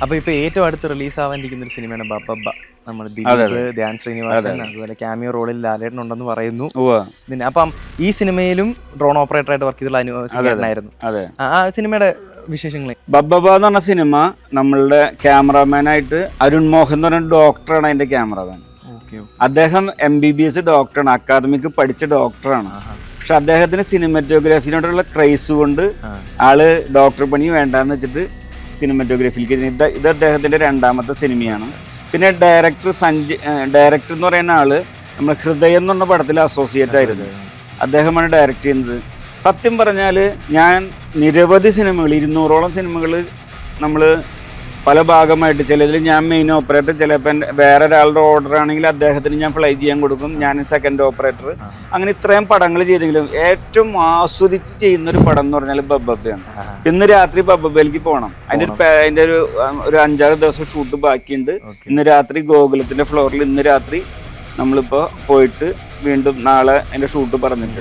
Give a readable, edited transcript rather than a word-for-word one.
അപ്പൊ ഇപ്പൊ ഏറ്റവും അടുത്ത് റിലീസ് ആവാനിരിക്കുന്ന ഒരു സിനിമയാണ് ബബ്ബ. നമ്മൾ ദിലീപ്, ധ്യാൻ ശ്രീനിവാസൻ, അതുപോലെ ക്യാമിയോ റോളിൽ ലാലേട്ടൻ ഉണ്ടെന്ന് പറയുന്നു. പിന്നെ അപ്പം ഈ സിനിമയിലും ഡ്രോൺ ഓപ്പറേറ്റർ ആയിട്ട് വർക്ക് ചെയ്തിട്ടുള്ള ആയിരുന്നു. ആ സിനിമയുടെ വിശേഷങ്ങൾ. ബബ്ബ എന്ന് പറഞ്ഞ സിനിമ നമ്മളുടെ ക്യാമറാമാനായിട്ട് അരുൺ മോഹൻ എന്ന് പറഞ്ഞ ഡോക്ടറാണ് അതിന്റെ ക്യാമറാമാൻ. അദ്ദേഹം MBBS ഡോക്ടറാണ്, അക്കാദമിക്ക് പഠിച്ച ഡോക്ടറാണ്. പക്ഷെ അദ്ദേഹത്തിന് സിനിമാറ്റോഗ്രാഫിനോടുള്ള ക്രൈസ് കൊണ്ട് ആള് ഡോക്ടർ പണി വേണ്ടാന്ന് വെച്ചിട്ട് സിനിമാറ്റോഗ്രാഫിയിലേക്ക്. ഇത് അദ്ദേഹത്തിന്റെ രണ്ടാമത്തെ സിനിമയാണ്. പിന്നെ ഡയറക്ടർ എന്ന് പറയുന്ന ആള് നമ്മൾ ഹൃദയം എന്ന് പറഞ്ഞ പടത്തിൽ അസോസിയേറ്റ് ആയിരുന്നു. അദ്ദേഹമാണ് ഡയറക്റ്റ് ചെയ്യുന്നത്. സത്യം പറഞ്ഞാൽ ഞാൻ നിരവധി സിനിമകൾ, 200ഓളം സിനിമകൾ നമ്മൾ പല ഭാഗമായിട്ട്, ചിലതിൽ ഞാൻ മെയിൻ ഓപ്പറേറ്റർ, ചിലപ്പോൾ വേറെ ഒരാളുടെ ഓർഡർ ആണെങ്കിൽ അദ്ദേഹത്തിന് ഞാൻ ഫ്ലൈ ചെയ്യാൻ കൊടുക്കും, ഞാൻ സെക്കൻഡ് ഓപ്പറേറ്റർ. അങ്ങനെ ഇത്രയും പടങ്ങൾ ചെയ്തെങ്കിലും ഏറ്റവും ആസ്വദിച്ച് ചെയ്യുന്ന ഒരു പടം എന്ന് പറഞ്ഞാൽ ബബ്ബയാണ്. ഇന്ന് രാത്രി ബബ്ബയിലേക്ക് പോകണം. അതിൻ്റെ ഒരു 5-6 ദിവസം ഷൂട്ട് ബാക്കിയുണ്ട്. ഇന്ന് രാത്രി ഗോകുലത്തിന്റെ ഫ്ലോറിൽ ഇന്ന് രാത്രി നമ്മളിപ്പോൾ പോയിട്ട് വീണ്ടും നാളെ അതിൻ്റെ ഷൂട്ട് പറഞ്ഞിട്ടുണ്ട്.